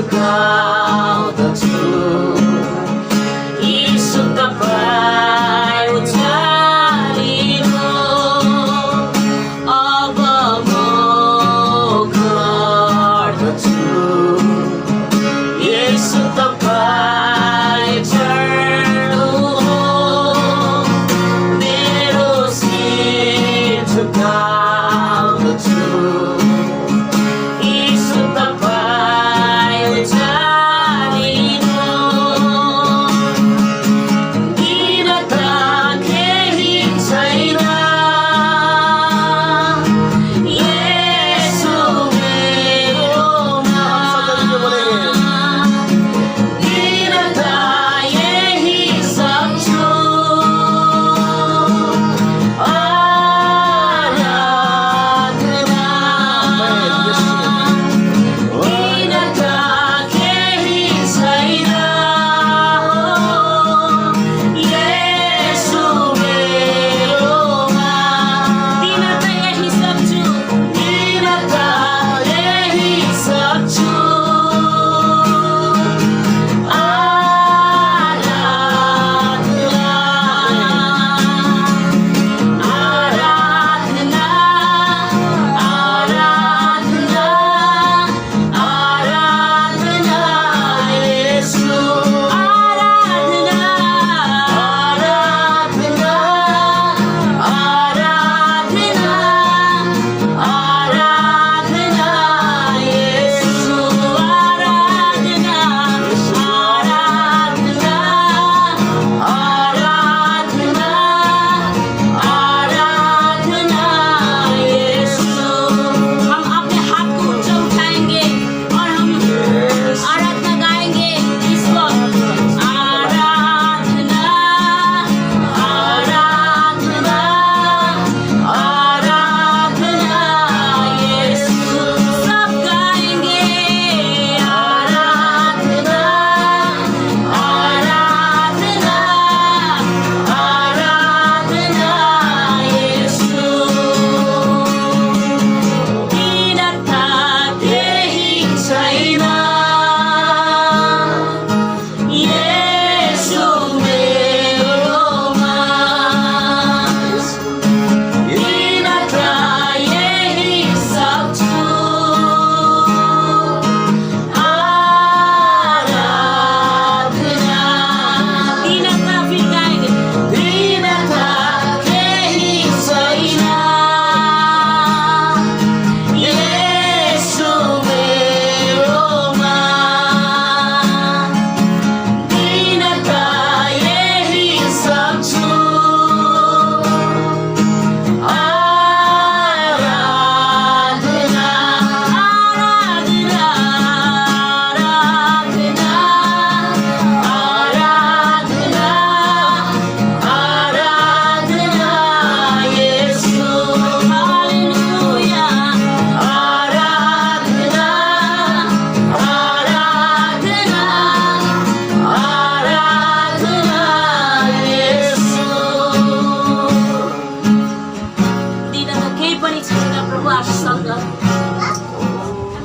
झुकाउँदछु यीशु तपाईँ उचालिनु अब म गर्दछु यीशु तपाईँ चढ्नु हो मेरो शिर झुकाउँदछु यीशु तपाईँ उचालिनु किन त केही छैन यीशु मेरोमा किन त यही सक्छु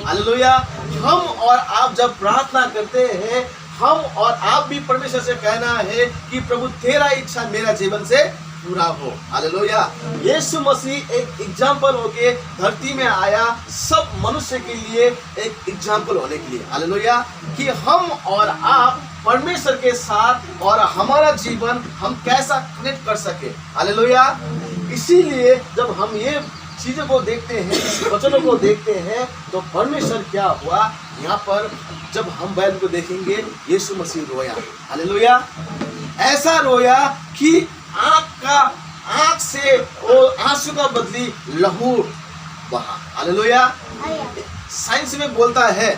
हालेलुया। हम और आप जब प्रार्थना करते हैं, हम और आप भी परमेश्वर से कहना है कि प्रभु तेरा इच्छा मेरा जीवन से पूरा हो। हालेलुया। यीशु मसीह एक एग्जाम्पल होके धरती में आया, सब मनुष्य के लिए एक एग्जाम्पल होने के लिए। हालेलुया। कि हम और आप परमेश्वर के साथ और हमारा जीवन हम कैसा कनेक्ट कर सके। हालेलुया। इसीलिए जब हम ये चीज़ों को देखते हैं, वचनों को देखते हैं, तो परमेश्वर क्या हुआ यहाँ पर जब हम बाइबल को देखेंगे, यीशु मसीह रोया। हालेलुया। ऐसा रोया कि आँख से वो आंसू का बदली लहू बहा। हालेलुया। साइंस में बोलता है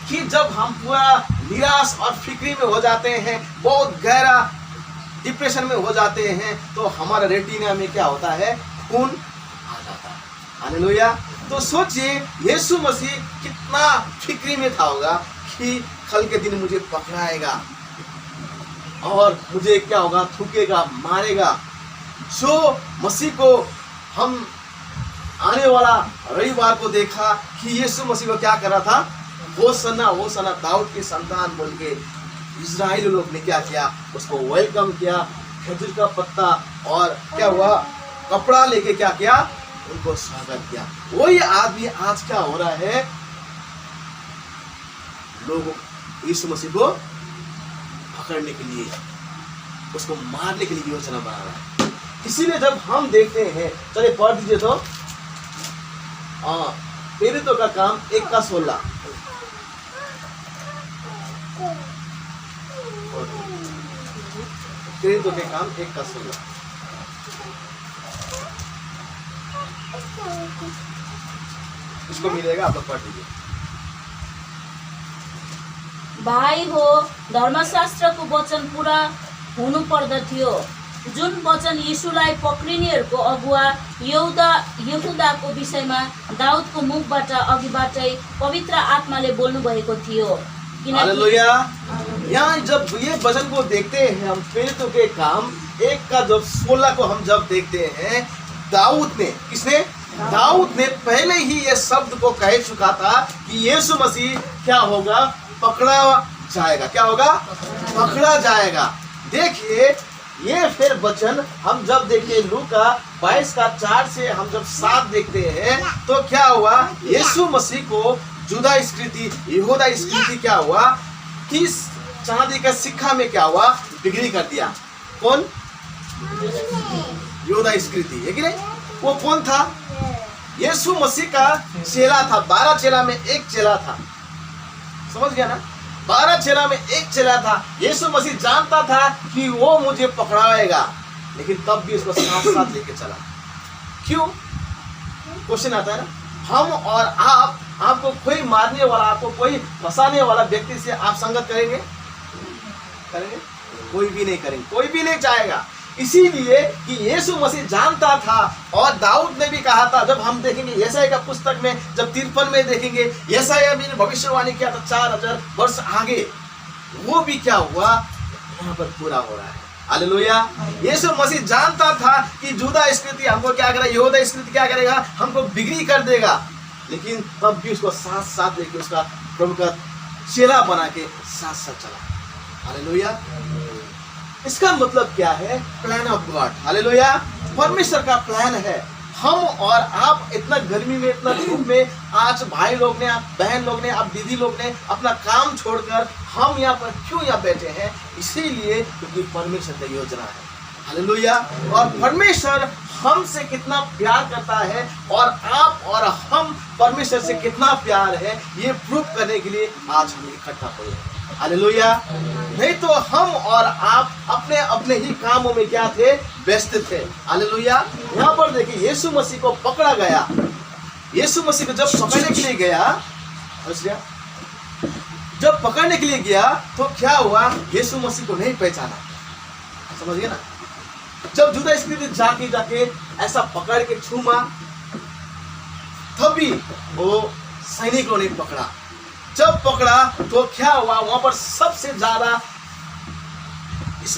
कि जब हम पूरा निराश और फिक्री में हो जाते हैं, बहुत गहरा डिप्रेशन में हो जाते हैं, तो हमारा रेटिना में क्या होता है, खून आ जाता है। हालेलुया। तो सोचिए यीशु मसीह कितना फिक्री में था होगा कि कल के दिन मुझे पकड़ाएगा और मुझे क्या होगा, थूकेगा, मारेगा। सो मसीह को हम आने वाला रविवार को देखा कि यीशु मसीह को क्या कर रहा था, होसन्ना होसन्ना दाऊद के संतान बोल के इजराइली लोग ने क्या किया, उसको वेलकम किया, खजूर का पत्ता और क्या हुआ, कपड़ा लेके क्या किया, उनको स्वागत किया। वही आदमी आज क्या हो रहा है, लोग यीशु मसीह को पकड़ने के लिए, उसको मारने के लिए योजना बना रहा है। इसीलिए जब हम देखते हैं, चलिए पढ़ दीजिए तो, प्रेरितों का काम 1:16। प्रेरितों के काम 1:16। इसको मिलेगा, आप लोग पढ़ लीजिए। भाइ हो, धर्मशास्त्रको वचन पुरा हुनु पर्दथ्यो, जुन वचन यीशुलाई पक्रिनेहरूको अगुवा यहुदाको विषयमा दाउदको मुखबाट अघिबाटै पवित्र आत्माले बोल्नु भएको थियो। किनकि हालेलुया। यहाँ जब ये वचन को देखते हैं हम, प्रेरितों के काम 1:16 को हम जब देखते हैं, दाऊद ने, किसने, दाऊद ने पहले ही ये शब्द को कह चुका था कि यीशु मसीह क्या होगा, पकड़ा जाएगा। क्या होगा, पकड़ा जाएगा। देखिए ये फिर वचन हम जब देखते लूका 22:4 से हम जब 7 देखते हैं, तो क्या हुआ, यीशु मसीह को जुदा स्कृति, यहूदा स्कृति क्या हुआ, 30 चांदी का सिक्का में क्या हुआ, बिक्री कर दिया। कौन, यहूदा स्कृति है कि नहीं। वो कौन था, यीशु मसीह का चेला था। 12 चेला में एक चेला था, समझ गया ना, 12 चेला में एक चेला था। यीशु मसीह जानता था कि वो मुझे पकड़ाएगा, लेकिन तब भी उसको साथ साथ लेके चला। क्यों, क्वेश्चन आता है ना। हम और आपको कोई मारने वाला, आपको कोई फंसाने वाला व्यक्ति से आप संगत करेंगे, करेंगे, कोई भी नहीं करेंगे, कोई भी नहीं चाहेगा। इसीलिए कि यीशु मसीह जानता था, और दाऊद ने भी कहा था, जब हम देखेंगे यशायाह का पुस्तक में, जब 53 में देखेंगे, यशायाह ने भविष्यवाणी किया था 4000 वर्ष आगे, वो भी क्या हुआ, यहाँ पर पूरा हो रहा है। हालेलुया। यीशु मसीह जानता था कि जुदा स्कृति हमको क्या करेगा, यहूदा स्कृति क्या करेगा, हमको बिक्री कर देगा, लेकिन तब भी उसको साथ साथ लेके उसका प्रभु का चेला बना के साथ साथ चला। हालेलुया। इसका मतलब क्या है, प्लान ऑफ गॉड। हालेलुया। परमेश्वर का प्लान है। हम और आप इतना गर्मी में, इतना धूप में, आज भाई लोग ने, आप बहन लोग ने, आप दीदी लोग ने अपना काम छोड़कर हम यहाँ पर क्यों यहाँ बैठे हैं, इसीलिए क्योंकि परमेश्वर की योजना है। हालेलुया। और परमेश्वर हमसे कितना प्यार करता है, और आप और हम परमेश्वर से कितना प्यार है, ये प्रूव करने के लिए आज हम इकट्ठा हुए हैं। हालेलुया। नहीं तो हम और आप अपने अपने ही कामों में क्या थे, व्यस्त थे। हालेलुया। यहाँ पर देखिए यीशु मसीह को पकड़ा गया। यीशु मसीह को जब पकड़ने के लिए गया, जब पकड़ने के लिए गया तो क्या हुआ, यीशु मसीह को नहीं पहचाना। समझ गए ना। जब जुदा स्कृति जाके ऐसा पकड़ के छूमा, तभी वो सैनिकों ने पकड़ा। जब पकड़ा तो क्या हुआ, वहां पर सबसे ज्यादा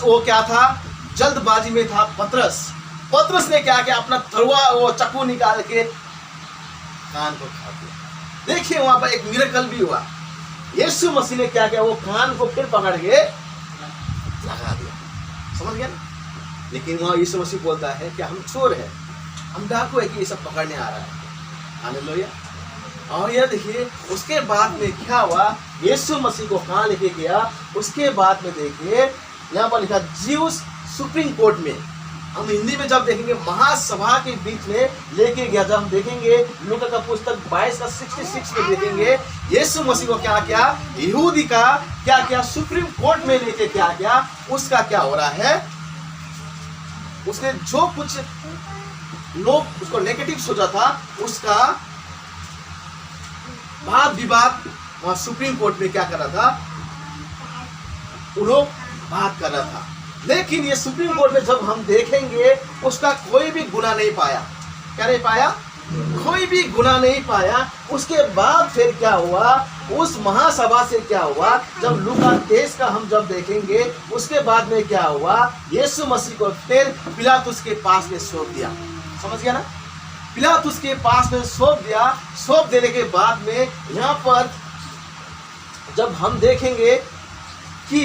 वो क्या था, जल्दबाजी में था पतरस ने क्या किया, अपना तलवार, वो चाकू निकाल के कान को काट दिया। देखिए वहां पर एक मिरेकल भी हुआ। यीशु मसीह ने क्या किया, वो कान को फिर पकड़ के लगा दिया। समझ गया ना। लेकिन वहां यीशु मसीह बोलता है कि हम चोर है, हम डाकू है कि ये सब पकड़ने आ रहा है। हालेलुया। और यह देखिए उसके बाद में क्या हुआ, यीशु मसीह को कहाँ लेके गया, उसके बाद में देखिए यहाँ पर लिखा ज्यूस सुप्रीम कोर्ट में। हम हिंदी में जब देखेंगे महासभा के बीच में लेके गया। जब हम देखेंगे लूका का पुस्तक 22:66 में देखेंगे यीशु मसीह को क्या किया, यहूदी का क्या किया, सुप्रीम कोर्ट में लेके क्या किया, उसका क्या हो रहा है, उसने जो कुछ लोग उसको नेगेटिव सोचा था, उसका वाद विवाद वहां सुप्रीम कोर्ट में क्या कर रहा था, वो लोग बात कर रहा था। लेकिन ये सुप्रीम कोर्ट में जब हम देखेंगे, उसका कोई भी गुनाह नहीं पाया। क्या नहीं पाया, कोई भी गुनाह नहीं पाया। उसके बाद फिर क्या हुआ, उस महासभा से क्या हुआ, जब लूका 23 का हम जब देखेंगे, उसके बाद में क्या हुआ, यीशु मसीह को फिर पिलातुस के पास में सौंप दिया। समझ गया ना। पिलातुस के पास में सौंप दिया। सौंप देने के बाद में यहाँ पर जब हम देखेंगे कि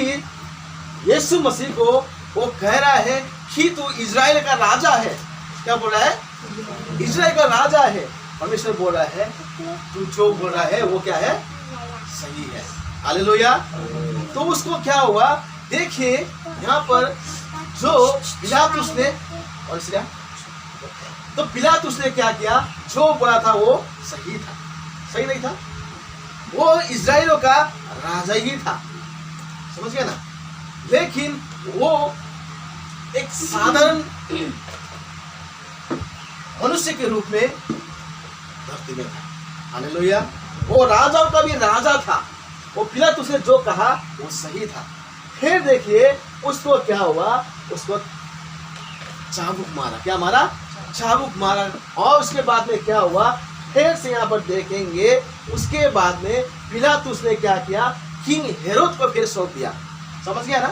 यीशु मसीह को वो कह रहा है कि तू इजराइल का राजा है। क्या बोल रहा है? इजराइल का राजा है। परमेश्वर बोल रहा है तू जो बोल रहा है वो क्या है? सही है। हालेलुया। तो उसको क्या हुआ? देखिए यहाँ पर जो पिलातुस ने, और इसलिए तो पिलातुस ने क्या किया? जो बोला था वो सही था। सही नहीं था? वो इजराइलों का राजा ही था, समझ गए ना? लेकिन वो एक साधारण मनुष्य के रूप में धरती में था। हालेलुया। वो राजाओं का भी राजा था। वो पिलातुस ने जो कहा वो सही था। फिर देखिए उसको क्या हुआ? उसको चाबुक मारा। क्या मारा? चाबुक मारा। और उसके बाद में क्या हुआ? फिर से यहाँ पर देखेंगे उसके बाद में पिलातुस ने क्या किया? किंग हेरोद को फिर सौंप दिया। समझ गया ना?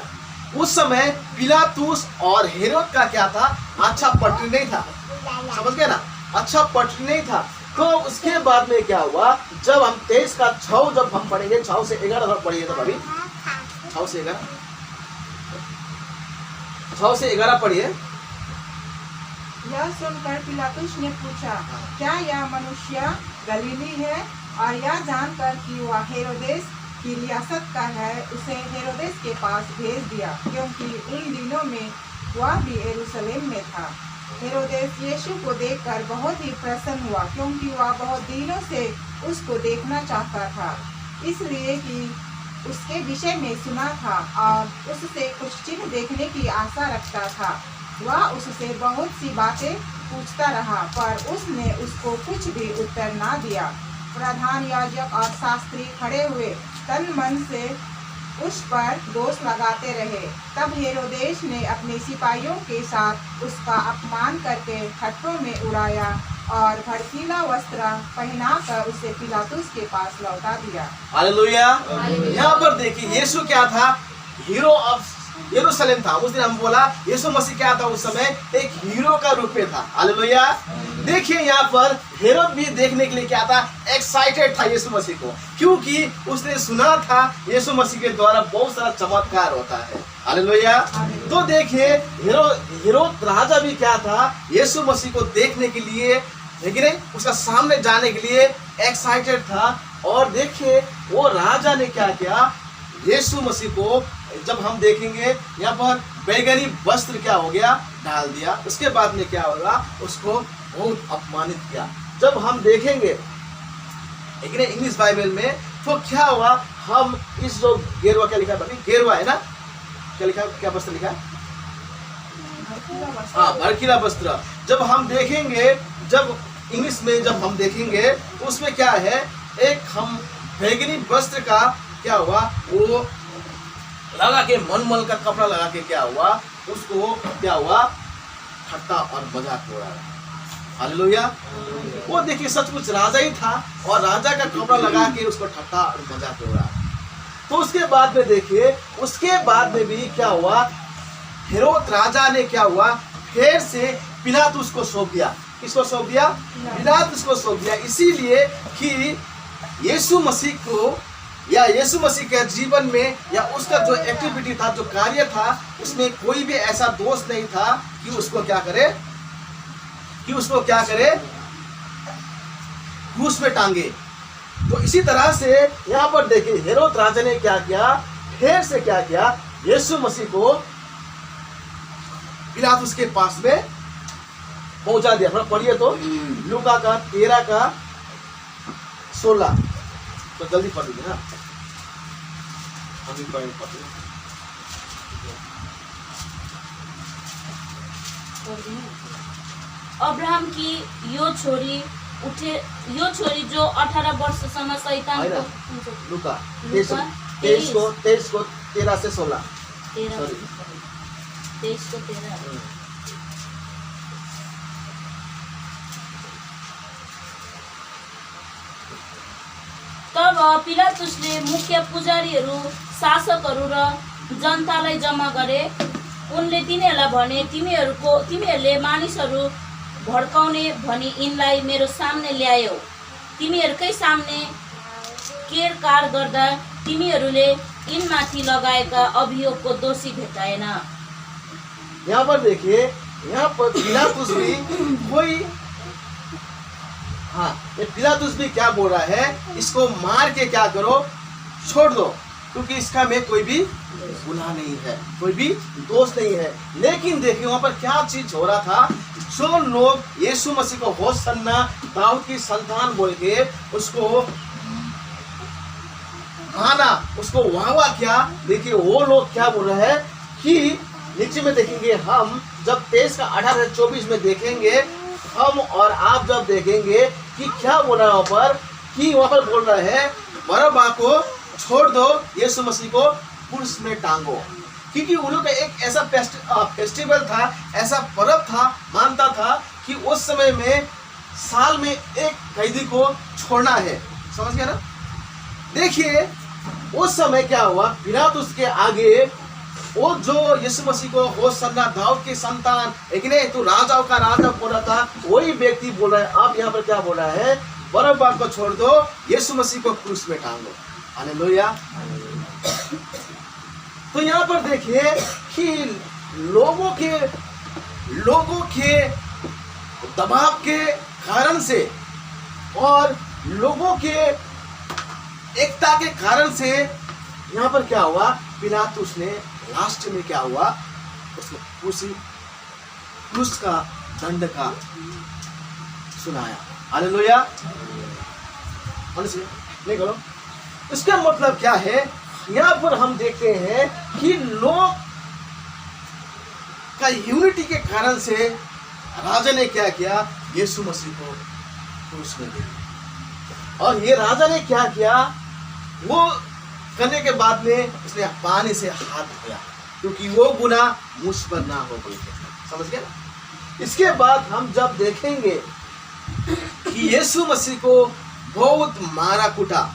उस समय पिलातुस और हेरोद का क्या था? अच्छा पटरी नहीं था। समझ गया ना? अच्छा पटरी नहीं था। तो उसके बाद में क्या हुआ? जब हम 23 का 6 जब हम पढ़ेंगे, 6 से 11 तक पढ़िए। तो अभी 6 से 11, 6 से 11 पढ़िए। यह सुनकर पिलातुस ने पूछा, क्या यह मनुष्य गलीली है? और यह जानकर कि वह हेरोदेस की रियासत का है, उसे हेरोदेस के पास भेज दिया, क्योंकि उन दिनों में वह भी यरूशलेम में था। हेरोदेस यीशु को देखकर बहुत ही प्रसन्न हुआ, क्योंकि वह बहुत दिनों से उसको देखना चाहता था, इसलिए कि उसके विषय में सुना था और उससे कुछ चिन्ह देखने की आशा रखता था। वह उससे बहुत सी बातें पूछता रहा, पर उसने उसको कुछ भी उत्तर ना दिया। प्रधान याजक और शास्त्री खड़े हुए तन मन से उस पर दोष लगाते रहे। तब हेरोदेस ने अपने सिपाहियों के साथ उसका अपमान करके खट्टों में उड़ाया और भड़कीला वस्त्र पहनाकर उसे पिलातुस के पास लौटा दिया। हालेलुया। यहाँ पर देखिए यीशु क्या था? हीरो ऑफ यरूशलेम था। उस दिन हम बोला यीशु मसीह क्या था? उस समय एक हीरो का रूप में था। हालेलुया। देखिए यहाँ पर हेरोद भी देखने के लिए क्या था? एक्साइटेड था यीशु मसीह को, क्योंकि उसने सुना था यीशु मसीह के द्वारा बहुत सारा चमत्कार होता है। हालेलुया। तो देखिए हेरोद राजा भी क्या था? यीशु मसीह को देखने के लिए, लेकिन उसका सामने जाने के लिए एक्साइटेड था। और देखिए वो राजा ने क्या किया? यीशु मसीह को जब हम देखेंगे यहाँ पर बैगनी वस्त्र क्या हो गया? डाल दिया। उसके बाद में क्या होगा? उसको बहुत अपमानित किया। जब हम देखेंगे इंग्लिश बाइबल में तो क्या हुआ? हम इस जो गेरुआ, क्या लिखा है? गेरुआ है ना? क्या लिखा? क्या वस्त्र लिखा है? हाँ, भड़कीला वस्त्र। जब हम देखेंगे, जब इंग्लिश में जब हम देखेंगे उसमें क्या है? एक हम बैगनी वस्त्र का क्या हुआ? वो लगा के मनमल का कपड़ा लगा के क्या हुआ? उसको क्या हुआ? ठट्टा और मजाक हो रहा है। हालेलुया। वो देखिए सचमुच राजा ही था और राजा का कपड़ा लगा के उसको ठट्टा और मजाक हो रहा है। तो उसके बाद में देखिए, उसके बाद में भी क्या हुआ? हेरोद राजा ने क्या हुआ? फिर से पिलातुस को सौंप दिया। किसको सौंप दिया? पिलातुस को सौंप दिया। इसीलिए कि यीशु मसीह को या यीशु मसीह के जीवन में या उसका जो एक्टिविटी था, जो कार्य था, उसमें कोई भी ऐसा दोष नहीं था कि उसको क्या करे? क्रूस में टांगे। तो इसी तरह से यहाँ पर देखिए हेरोद राजा ने क्या किया? फिर से क्या किया? यीशु मसीह को पिलातुस के पास में पहुंचा दिया। थोड़ा पढ़िए तो लूका का 13 का 16। तो जल्दी पढ़ लीजिए ना, हम भी पढ़ अब्राहम की यो छोरी जो 18 वर्षसम्म शैतान को लूका 23 को 13 से 16। 23 को 13। तब पिलातुसले मुख्य पुजारीहरू, शासकहरू र जनतालाई जम्मा गरे। उनले तिनीहरूलाई भने, तिमीहरूले मानिसहरू भड्काउने भनी यिनलाई मेरो सामने ल्यायौ। तिमीहरूकै सामने केरकार गर्दा तिमीहरूले यिनमाथि लगाएका अभियोगको दोषी भेटाएन। यहाँ पर देखिए, यहाँ पर पिलातुस भी कोई, हाँ, ये पिलातुस भी क्या बोल रहा है, इसको मार के क्या करो, छोड़ दो, क्योंकि इसका में कोई भी गुनाह नहीं है, कोई भी दोष नहीं है। लेकिन देखिए वहां पर क्या चीज हो रहा था, जो लोग यीशु मसीह को होसन्ना दाऊद की संतान बोल के उसको माना, उसको वाहवा किया, देखिए वो लोग क्या बोल रहे हैं कि नीचे में देखेंगे हम, जब 23 का 18 से 24 में देखेंगे हम और आप, जब देखेंगे कि क्या बोल रहा है वहां पर, कि वहां पर बोल रहे हैं बरअब्बा को छोड़ दो, यीशु मसीह को क्रूस में टांगो। क्योंकि उन लोग का एक ऐसा फेस्टिवल था, ऐसा पर्व था, मानता था कि उस समय में साल में एक कैदी को छोड़ना है, समझ गया ना। देखिए उस समय क्या हुआ, पिलातुस के आगे वो जो यीशु मसीह को होसन्ना दाऊद की संतान, एक नहीं तू राजाओं का राजा बोल रहा था, वही व्यक्ति बोल रहा है, आप यहाँ पर क्या बोल रहा है, बरअब्बा को छोड़ दो, यीशु मसीह को क्रूस में टांगो। हालेलुया। तो यहाँ पर देखिए कि लोगों के दबाव के कारण से और लोगों के एकता के कारण से यहाँ पर क्या हुआ, पिलातुस ने लास्ट में क्या हुआ, उसको क्रूस का दंड का सुनाया। हालेलुया। नहीं करो। इसका मतलब क्या है, यहाँ पर हम देखते हैं कि लोग का यूनिटी के कारण से राजा ने क्या किया, यीशु मसीह को क्रूस में दे दिया। और ये राजा ने क्या किया, वो करने के बाद में उसने पानी से हाथ धोया, क्योंकि वो गुनाह मुझ पर ना हो बोल के, समझ गए। इसके बाद हम जब देखेंगे कि यीशु मसीह को बहुत मारा कूटा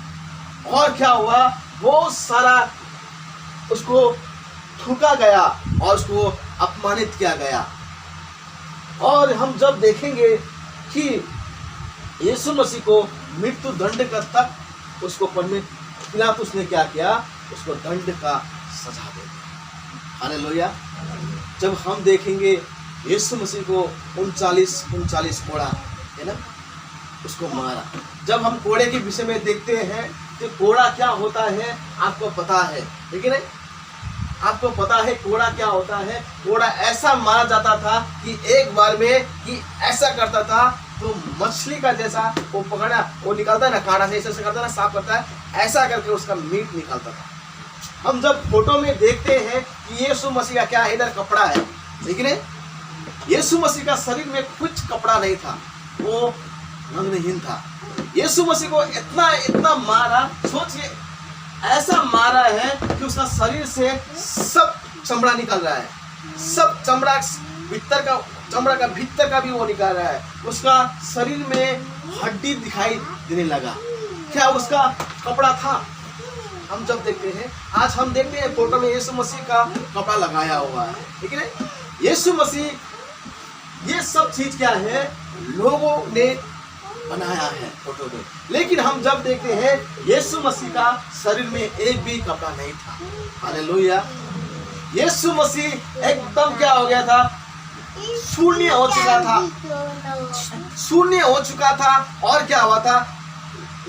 और क्या हुआ, बहुत सारा उसको थूका गया और उसको अपमानित किया गया। और हम जब देखेंगे कि यीशु मसीह को मृत्यु दंड का तक उसको पिलातुस ने क्या किया, उसको दंड का सजा दे दिया। हालेलुया। जब हम देखेंगे यीशु मसीह को 39 कोड़ा है ना, उसको मारा। जब हम कोड़े के विषय में देखते हैं तो कोड़ा क्या होता है आपको पता है, लेकिन आपको पता है कोड़ा क्या होता है। कोड़ा ऐसा मारा जाता था कि एक बार में कि ऐसा करता था तो मछली का जैसा वो पकड़ा, वो निकालता है ना, कांटा से ऐसे करता है ना, साफ करता है, ऐसा करके उसका मीट निकालता था। हम जब फोटो में देखते हैं कि यीशु मसीह का क्या इधर कपड़ा है, लेकिन यीशु मसीह का शरीर में कुछ कपड़ा नहीं था, वो रंगहीन था। यीशु मसीह को इतना मारा, सोचिए ऐसा मारा है कि उसका शरीर से सब चमड़ा निकल रहा है, सब चमड़ा का भीतर का भी वो निकाल रहा है। उसका शरीर में हड्डी दिखाई देने लगा। क्या उसका कपड़ा था? हम जब देखते हैं, आज हम देखते हैं फोटो में यीशु मसीह का कपड़ा लगाया हुआ है, ठीक है। यीशु मसीह, ये सब चीज क्या है, लोगों ने बनाया है फोटो में। लेकिन हम जब देखते हैं यीशु मसीह का शरीर में एक भी कपड़ा नहीं था। हालेलुया। यीशु मसीह एकदम क्या हो गया था, शून्य हो चुका था, शून्य हो चुका था। और क्या हुआ था,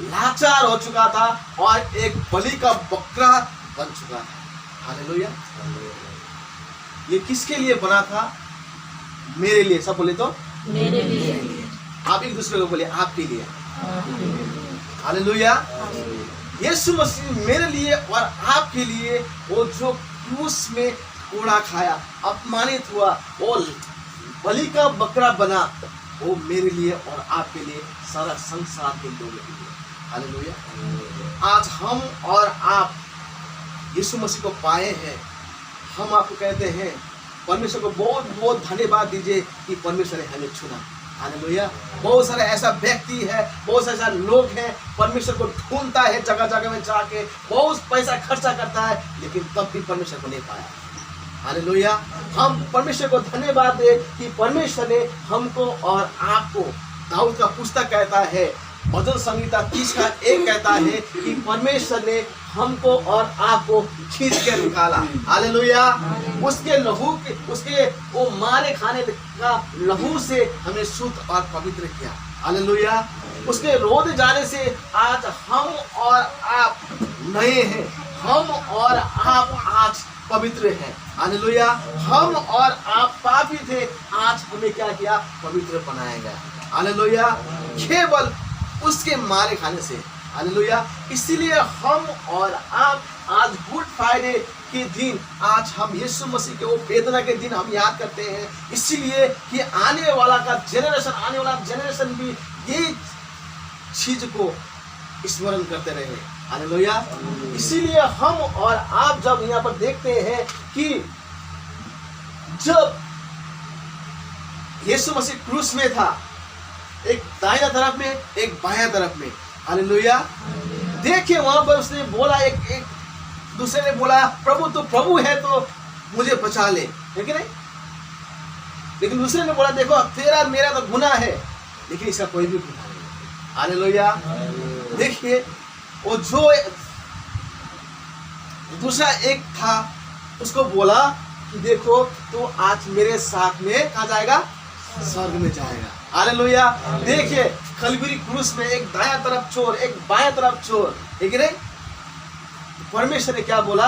लाचार हो चुका था और एक बलि का बकरा बन चुका था। हालेलुया। ये किसके लिए बना था? मेरे लिए। सब बोले तो मेरे लिए। आप एक दूसरे को बोले आपके लिए। हालेलुया। यीशु मसीह मेरे लिए और आपके लिए वो जो क्रूस में कोड़ा खाया, अपमानित हुआ, वो बलि का बकरा बना, वो मेरे लिए और आपके लिए, सारा संसार के लोगों के लिए। हालेलुया। आज हम और आप यीशु मसीह को पाए हैं। हम आपको कहते हैं परमेश्वर को बहुत बहुत धन्यवाद दीजिए कि परमेश्वर ने हमें चुना। हालेलुया। बहुत सारे ऐसा व्यक्ति है, बहुत सारे ऐसा लोग हैं, परमेश्वर को ढूंढता है, जगह जगह में जाके बहुत पैसा खर्चा करता है, लेकिन तब भी परमेश्वर को नहीं पाया। हालेलुया। हम परमेश्वर को धन्यवाद दें कि परमेश्वर ने हमको और आपको, दाऊद का पुस्तक कहता है भजन संहिता 30 का 1 कहता है कि परमेश्वर ने हमको और आपको खींच के निकाला। हालेलुया। उसके लहू के, उसके वो मारे खाने का लहू से हमें शुद्ध और पवित्र किया। हालेलुया। उसके रोद जाने से आज हम और आप नए हैं, हम और आप आज पवित्र हैं। हालेलुया। हम और आप पापी थे, आज हमें क्या किया? पवित्र बनाया गया। हालेलुया। केवल उसके मारे खाने से। हालेलुया। इसीलिए हम और आप आज गुड फ्राइडे के दिन, आज हम यीशु मसीह के वो वेदना के दिन हम याद करते हैं, इसीलिए कि आने वाला जनरेशन भी ये चीज को स्मरण करते रहे। हालेलुया। इसीलिए हम और आप जब यहाँ पर देखते हैं कि जब यीशु मसीह क्रूस में था, एक दाहिना तरफ में, एक बायां तरफ में। हालेलुया। देखिए वहां पर उसने बोला, एक दूसरे ने बोला, प्रभु तो प्रभु है तो मुझे बचा ले, है कि नहीं? लेकिन दूसरे ने बोला, देखो तेरा मेरा तो गुनाह है, लेकिन इसका कोई भी गुनाह नहीं। हालेलुया। देखिए वो जो दूसरा एक था, उसको बोला कि देखो तो आज मेरे साथ में कहाँ जाएगा? स्वर्ग में जाएगा। हालेलुया। देखिए कलवरी क्रूस में एक दाया तरफ चोर, एक बाया तरफ चोर, ठीक है? परमेश्वर ने क्या बोला?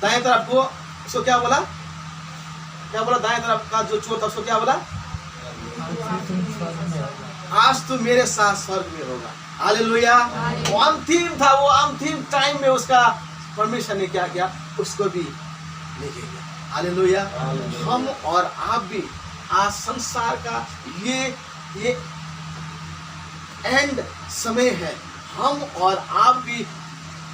दाया तरफ को उसको क्या बोला? दाया तरफ का जो चोर था उसको क्या बोला? आज तो मेरे साथ स्वर्ग में होगा। हालेलुया। वो अंतिम था, वो अंतिम टाइम में उसका परमेश्वर ने क्या किया? उसको भी ले गया। हालेलुया। हम और आप भी आज संसार का ये एंड समय है। हम और आप भी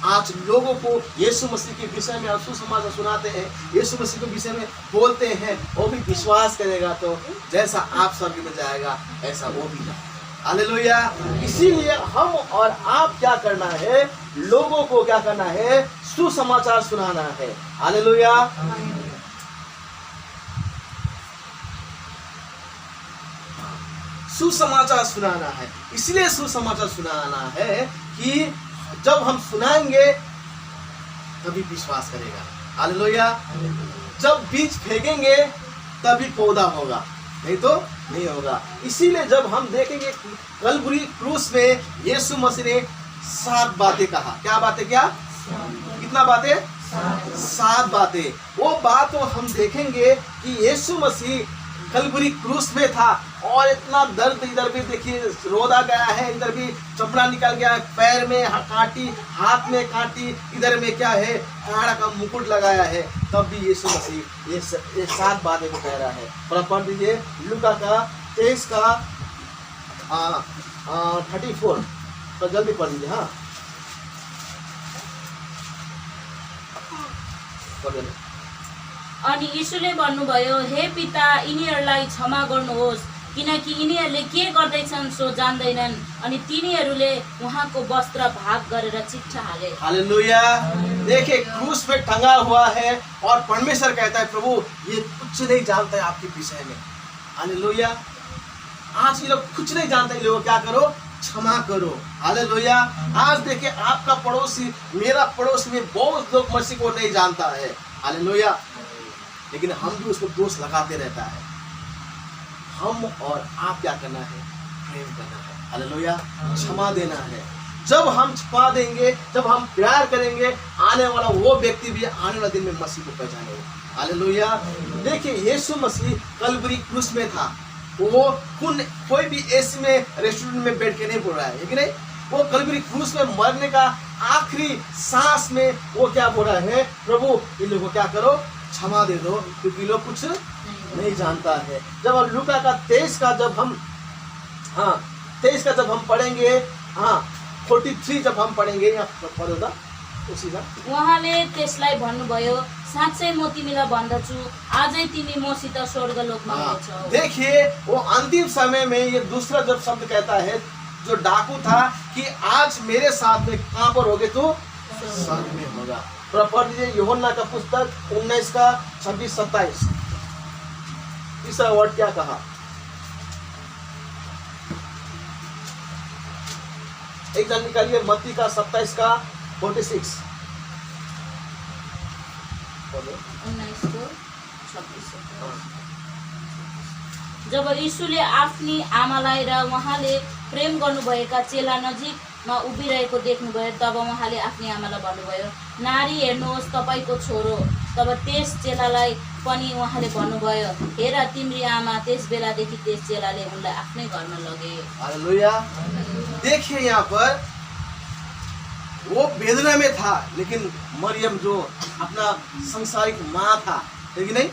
आज लोगों को यीशु मसीह के विषय में सुसमाचार सुनाते हैं, यीशु मसीह के विषय में बोलते हैं, वो भी विश्वास करेगा तो जैसा आप स्वर्ग में जाएगा ऐसा वो भी जाएगा। हालेलुया। इसीलिए हम और आप क्या करना है? लोगों को क्या करना है? सुसमाचार सुनाना है। हालेलुया। सुसमाचार सुनाना है। इसलिए सुसमाचार सुनाना है कि जब हम सुनाएंगे तभी विश्वास करेगा। हालेलुया। जब बीज फेंकेंगे तभी पौधा होगा, नहीं तो नहीं होगा। इसीलिए जब हम देखेंगे कलवरी क्रूस में यीशु मसीह ने 7 बातें कहा। क्या बातें? क्या कितना बातें? 7 बातें। वो बात तो हम देखेंगे कि यीशु मसीह कलवरी क्रूस में था और इतना दर्द, इधर भी देखिए रोदा गया है, इधर भी चमड़ा निकल गया है, पैर में कांटी, हाथ में कांटी, इधर में क्या है? काड़ा का मुकुट लगाया है। तब भी यीशु मसीह ये 7 बातें को कह रहा है। पढ़ दीजिए लूका का 23 का 34, तो जल्दी पढ़ दीजिए। हाँ अनि यीशुले भन्नुभयो, हे पिता, यिनीहरूलाई क्षमा गर्नुहोस्, किनकि यिनीहरूले के गर्दैछन् सो जान्दैनन्। अनि तिनीहरूले उहाँको वस्त्र भाग गरेर चिट्ठा हाले। हालेलुया। देखिए क्रूस पे टंगा हुआ है और परमेश्वर कहता है, प्रभु ये कुछ नहीं जानता है आपके विषय में। हालेलुया। आज ये लोग कुछ नहीं जानते, लोग क्या करो? क्षमा करो। हालेलुया। आज देखिए आपका पड़ोसी, मेरा पड़ोस में बहुत लोग मसीह को नहीं जानता है। हालेलुया। लेकिन हम भी उसको दोष लगाते रहता है। हम और आप क्या करना है? प्रेम करना है। हालेलुया। क्षमा देना है। जब हम क्षमा देंगे, जब हम प्यार करेंगे, आने वाला वो व्यक्ति भी आने वाले दिन में मसीह को पहचानेगा। हालेलुया। देखिए यीशु मसीह कलवरी क्रूस में था। वो कोई भी एसी में रेस्टोरेंट में बैठ के नहीं बोल रहा है, लेकिन वो कलवरी क्रूस में मरने का आखिरी सांस में वो क्या बोल रहा है? प्रभु इन लोगों को क्या करो? क्षमा दे दो, क्योंकि लोग कुछ नहीं जानता है। जब हम लूका का 23 का जब हम पढ़ेंगे, 43 जब हम पढ़ेंगे, यहाँ पढ़ो त उसी का। उहाँले त्यसलाई भन्नुभयो, साँच्चै म तिमीलाई भन्दछु, आजै तिमी मसित स्वर्गलोकमा हुनेछौ। देखिए वो अंतिम समय में ये दूसरा जब शब्द कहता है, जो डाकू था, कि आज मेरे साथ में कहाँ पर होगे? तो स्वर्ग में होगा। पढ़ दीजिए यूहन्ना का पुस्तक 19 का 26-27। तीसरा वर्ड क्या कहा? एक जन निकालिए मत्ती का 27 का 46। 19 को 26। जब यीशुले आफ्नी आमालाई र उहाँले प्रेम गर्नुभएका चेला नजिकमा उभिरहेको देख्नुभयो तब उहाँले आफ्नी आमालाई भन्नुभयो, नारी हेर्नुहोस् तपाईँको छोरो। तब त्यस चेलालाई पनि उहाँले भन्नुभयो, हेर तिम्री आमा। त्यस बेलादेखि त्यस चेलाले उनलाई आफ्नै घरमा लगे। हालेलुया। देखिए यहाँ पर वो वेदना में था, लेकिन मरियम जो अपना संसारिक माँ था, लेकिन नहीं,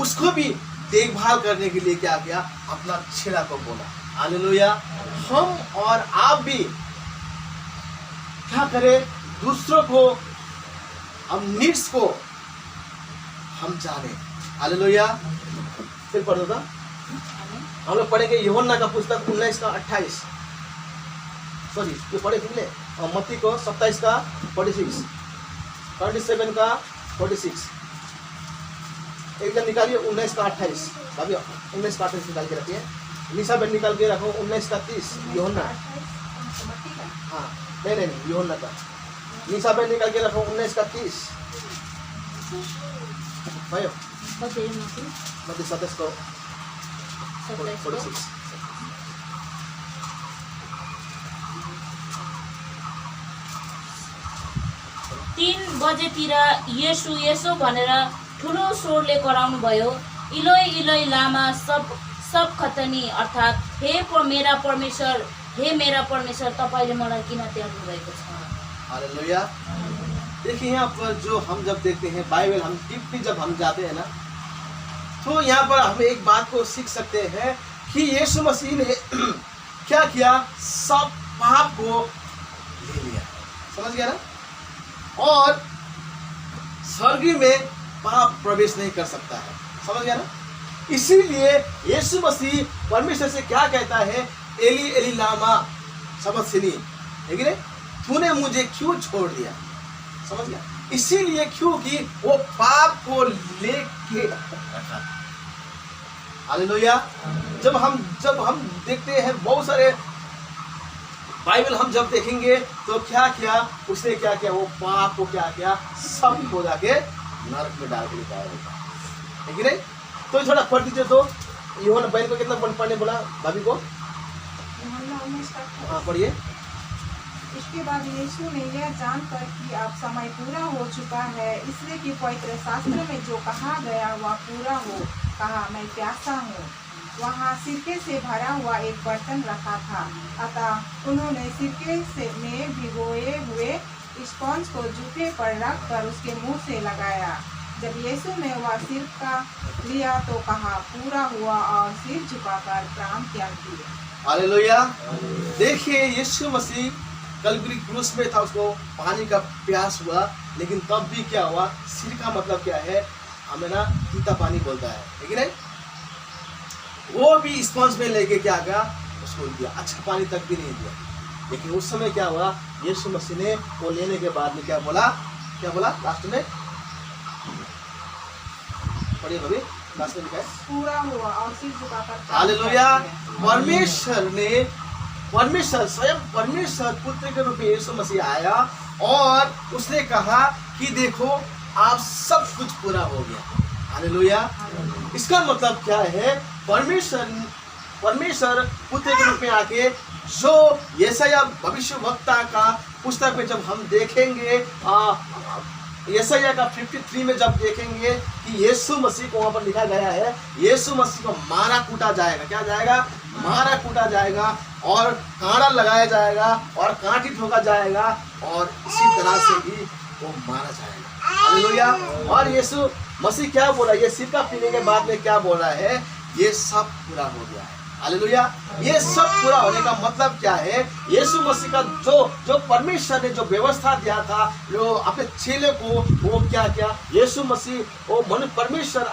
उसको भी देखभाल करने के लिए क्या किया, अपना चेला को बोला। हालेलुया। हम और आप भी क्या करें, दूसरों को, हम नीड्स को हम जाने। हालेलुया। फिर पढ़ो था, हम लोग पढ़ेंगे यूहन्ना का पुस्तक 19 का 28। सॉरी, ये पढ़े कितने, मत्ती को 27 का 46, 27 का 46। एक जन निकालिए 19 का 28। अभी 19 का 28 निकाल के रखिए। निशा बहन निकाल के रखो 19 का 30। यूहन्ना, हाँ नहीं, यूहन्ना का। निशा बहन निकाल के रखो 19 का 30। भयो मत्ती 27 को 46। 3 बजेतिर येशू यसो भनेर ठुलो स्वरले कराउनु भयो, इलोई इलोई लामा सब खतनी, अर्थात् मेरा परमेश्वर, हे मेरा परमेश्वर, तपाईँले मलाई किन त्याग्नु भएको छ। हालेलुया। देखिए यहाँ पर जो हम जब देखते हैं बाइबल, हम डीपली जब हम जाते हैं ना, तो यहाँ पर हम एक बात को सीख सकते हैं कि यीशु मसीह ने क्या किया, सब पाप को ले लिया। समझ गया ना। और स्वर्ग में पाप प्रवेश नहीं कर सकता है। समझ गया ना। इसीलिए यीशु मसीह परमेश्वर से क्या कहता है, एली एली लामा सबक्तनी, लेकिन तूने मुझे क्यों छोड़ दिया। समझ गया। इसीलिए क्योंकि वो पाप को लेके रखा। हालेलुया। जब हम देखते हैं बहुत सारे बाइबल, हम जब देखेंगे तो क्या किया उसने, क्या किया, वो पाप को क्या किया, सब को जाके नरक में डाल के निकाला। है कि नहीं। तो थोड़ा पढ़ दीजिए। तो यूहन्ना बहन को कितना पढ़ने बोला, भाभी को। हाँ पढ़िए। इसके बाद यीशु ने यह जानकर कि अब समय पूरा हो चुका है, इसलिए कि पवित्र शास्त्र में जो कहा गया वह पूरा हो, कहा, मैं प्यासा हूँ। वहाँ सिरके से भरा हुआ एक बर्तन रखा था, अतः उन्होंने सिरके में भिगोए हुए स्पंज को जूते पर रखकर उसके मुंह से लगाया। जब यीशु ने वह सिरका लिया तो कहा, पूरा हुआ, और सिर झुकाकर प्राण त्याग दिए। हालेलुया। देखिए यीशु मसीह कलवरी क्रूस में था, उसको पानी का प्यास हुआ, लेकिन तब भी क्या हुआ, सिर का मतलब क्या है, हमें ना पीता पानी बोलता है, लेकिन नहीं? वो भी स्पंज में लेके क्या गया, उसको दिया, अच्छा पानी तक भी नहीं दिया। लेकिन उस समय क्या हुआ, यीशु मसीह ने वो लेने के बाद में क्या बोला लास्ट में, पढ़िए भाभी, लास्ट में लिखा है, पूरा हुआ, और सिर झुकाकर। हालेलुया। परमेश्वर स्वयं परमेश्वर पुत्र के रूप में यीशु मसीह आया और उसने कहा कि देखो आप सब कुछ पूरा हो गया। हालेलुया। इसका मतलब क्या है, परमेश्वर पुत्र के रूप में आके, जो यशायाह भविष्यवक्ता का पुस्तक में जब हम देखेंगे, यशायाह का 53 में जब देखेंगे कि यीशु मसीह को वहाँ पर लिखा गया है, यीशु मसीह को मारा कूटा जाएगा। क्या जाएगा, मारा कूटा जाएगा, और कांटा लगाया जाएगा, और कांटी ठोका जाएगा, और इसी तरह से ही वो मारा जाएगा। हालेलुया। और यीशु मसीह क्या बोला, ये सिरका पीने के बाद में क्या बोला है, ये सब पूरा हो गया है। हालेलुया। ये सब पूरा होने का मतलब क्या है, यीशु मसीह का जो परमेश्वर ने जो व्यवस्था दिया था, जो अपने चेले को, वो क्या किया, यीशु मसीह वो परमेश्वर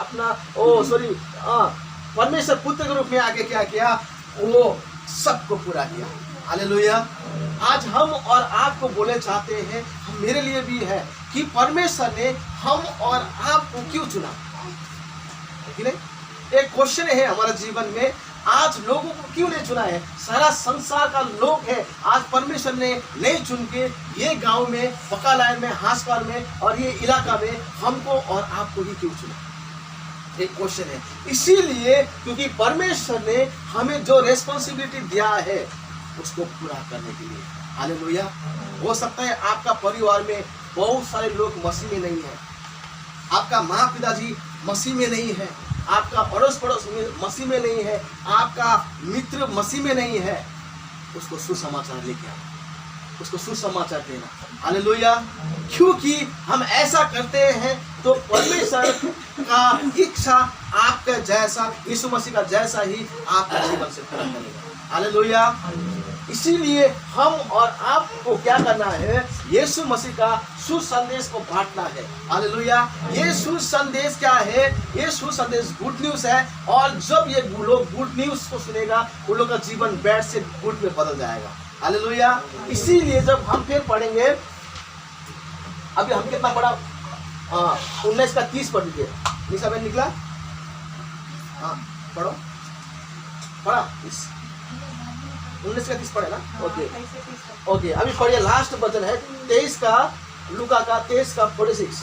परमेश्वर पुत्र के रूप में आके क्या किया, वो सबको पूरा किया। हालेलुया। आज हम और आपको बोले चाहते हैं, मेरे लिए भी है, कि परमेश्वर ने हम और आपको क्यों चुना। एक क्वेश्चन है हमारे जीवन में, आज लोगों को क्यों नहीं चुना है? सारा संसार का लोग है। आज परमेश्वर ने नहीं चुन के ये गांव में, पकालायन में, हासपाल में और ये इलाका में हमको और आपको ही क्यों चुना? एक क्वेश्चन है। इसीलिए क्योंकि परमेश्वर ने हमें जो रेस्पॉन्सिबिलिटी दिया है उसको पूरा करने के लिए। हालेलुया। हो सकता है आपका परिवार में बहुत सारे लोग मसीह में नहीं है, आपका माँ पिताजी मसीह में नहीं है, आपका अड़ोस पड़ोस में मसीह में नहीं है, आपका मित्र मसीह में नहीं है, उसको सुसमाचार लेके आना, उसको सुसमाचार देना। हालेलुया। क्योंकि हम ऐसा करते हैं तो परमेश्वर का इच्छा आपका जैसा, यीशु मसीह का जैसा ही आपका जीवन से पूरा करेगा। हालेलुया। इसीलिए हम और आपको क्या करना है? यीशु मसीह का सुसंदेश को बांटना है। हालेलुया। ये सुसंदेश क्या है? ये सुसंदेश गुड न्यूज है। और जब ये लोग गुड न्यूज को सुनेगा, उन लोग का जीवन बैड से गुड में बदल जाएगा। हालेलुया। इसीलिए जब हम फिर पढ़ेंगे, अभी हम कितना पढ़ा? 19 का 30 पढ़ लीजिए। निशा बहन निकला? हाँ पढ़ो, पढ़ा 19 का 30 पढ़े ना? Okay okay. अभी पढ़िए, लास्ट वचन है 23 का, लूका का 23 का 46।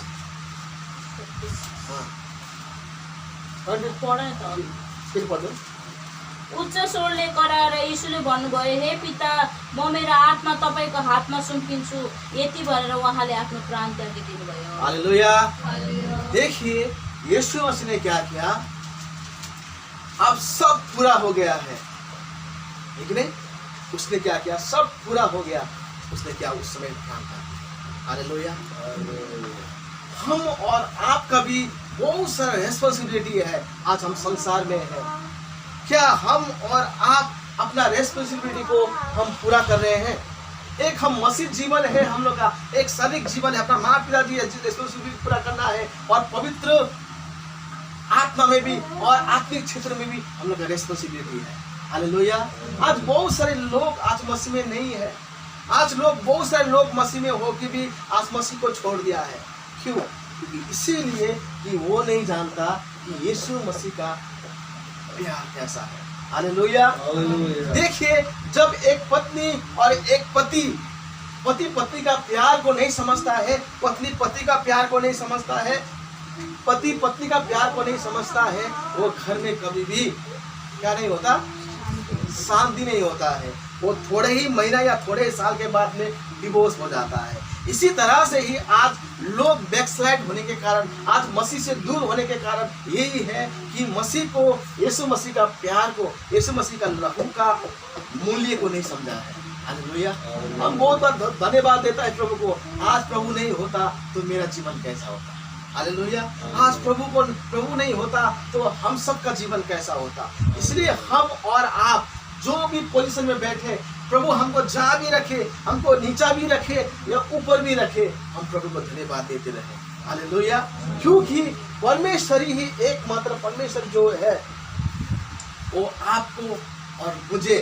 पढेँ त। फिर पढ़ो। उच्च स्वरले कराएर यीशुले भन्नुभयो, हे पिता, म मेरो आत्मा तपाईँको हातमा सुम्पिन्छु। यति भनेर उहाँले आफ्नो प्राण त्यागिदिनु भयो। हालेलुया। देखिए यीशु मसीह ने क्या किया? अब सब पूरा हो गया है, ठीक नहीं? उसने क्या किया? सब पूरा हो गया। उसने क्या उस समय काम किया? हालेलुया। हम और आपका भी बहुत सारा रेस्पॉन्सिबिलिटी है। आज हम संसार में हैं, क्या हम और आप अपना रेस्पॉन्सिबिलिटी को हम पूरा कर रहे हैं? एक हम मसीह जीवन है, हम लोग का एक शारीरिक जीवन है, अपना माँ पिता जी रेस्पॉन्सिबिलिटी पूरा करना है, और पवित्र आत्मा में भी और आत्मिक क्षेत्र में भी हम लोग का रेस्पॉन्सिबिलिटी है। हालेलुया। आज बहुत सारे लोग आज मसीह में नहीं है। आज बहुत सारे लोग मसीह में हो के भी आज मसीह को छोड़ दिया है। क्यों? क्योंकि इसीलिए कि वो नहीं जानता कि यीशु मसीह का प्यार कैसा है। हालेलुया। देखिए, जब एक पत्नी और एक पति पत्नी का प्यार को नहीं समझता है, पत्नी पति का प्यार को नहीं समझता है, पति पत्नी का प्यार को नहीं समझता है, वो घर में कभी भी क्या नहीं होता? शांति नहीं होता है। वो थोड़े ही महीना या थोड़े ही साल के बाद में डिवोर्स हो जाता है। इसी तरह से ही आज लोग बैकस्लाइड होने के कारण, आज मसीह से दूर होने के कारण यही है कि मसीह को, यीशु मसीह का प्यार को, यीशु मसीह का लहू का मूल्य को नहीं समझा है। हालेलुया। हम बहुत बार धन्यवाद देता है प्रभु को, आज प्रभु नहीं होता तो मेरा जीवन कैसा होता? हालेलुया। आज प्रभु नहीं होता तो हम सबका जीवन कैसा होता? इसलिए हम और आप जो भी पोजीशन में बैठे, प्रभु हमको जहाँ भी रखे, हमको नीचा भी रखे या ऊपर भी रखे, हम प्रभु को धन्यवाद देते रहे। हालेलुया। क्योंकि परमेश्वर ही एकमात्र परमेश्वर जो है वो आपको और मुझे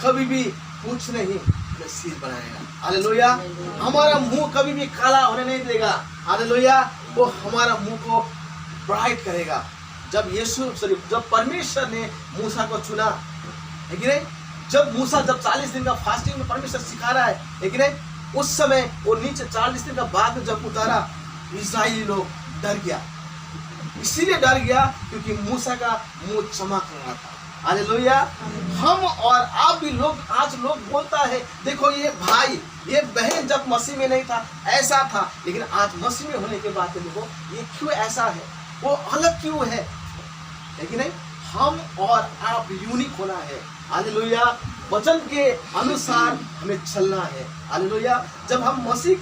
कभी भी कुछ नहीं नसीब बनाएगा। हालेलुया। हमारा मुंह कभी भी काला होने नहीं देगा। हालेलुया। वो हमारा मुंह को ब्राइट करेगा। जब परमेश्वर ने मूसा को चुना, है कि नहीं? जब 40 दिन का फास्टिंग में परमेश्वर सिखा रहा है कि नहीं? उस समय वो नीचे 40 दिन का बाद में जब उतारा, इस्राएली लोग डर गया। इसीलिए डर गया क्योंकि मूसा का मुंह चमक रहा था। हालेलुया। हम और आप भी आज लोग बोलता है, देखो ये भाई, ये बहन जब मसीह में नहीं था ऐसा था, लेकिन आज मसीह में होने के बाद देखो ये क्यों ऐसा है, वो अलग क्यों है कि नहीं? हम और आप यूनिक होना है। हालेलुया। वचन के अनुसार हमें चलना है। हालेलुया। जब हम मसीह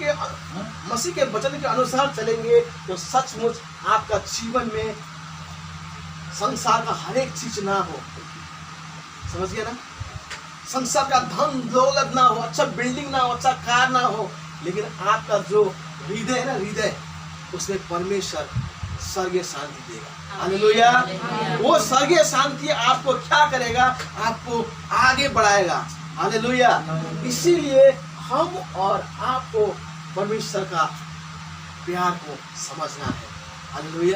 के वचन के अनुसार चलेंगे तो सचमुच आपका जीवन में संसार का हर एक चीज ना हो, समझ गए ना? संसार का धन दौलत ना हो, अच्छा बिल्डिंग ना हो, अच्छा कार ना हो, लेकिन आपका जो हृदय है ना, हृदय उसमें परमेश्वर स्वर्गीय शांति देगा। हालेलुया। वो स्वर्गीय शांति आपको क्या करेगा? आपको आगे बढ़ाएगा। हालेलुया। इसीलिए हम और आपको परमेश्वर का प्यार को समझना है। हालेलुया।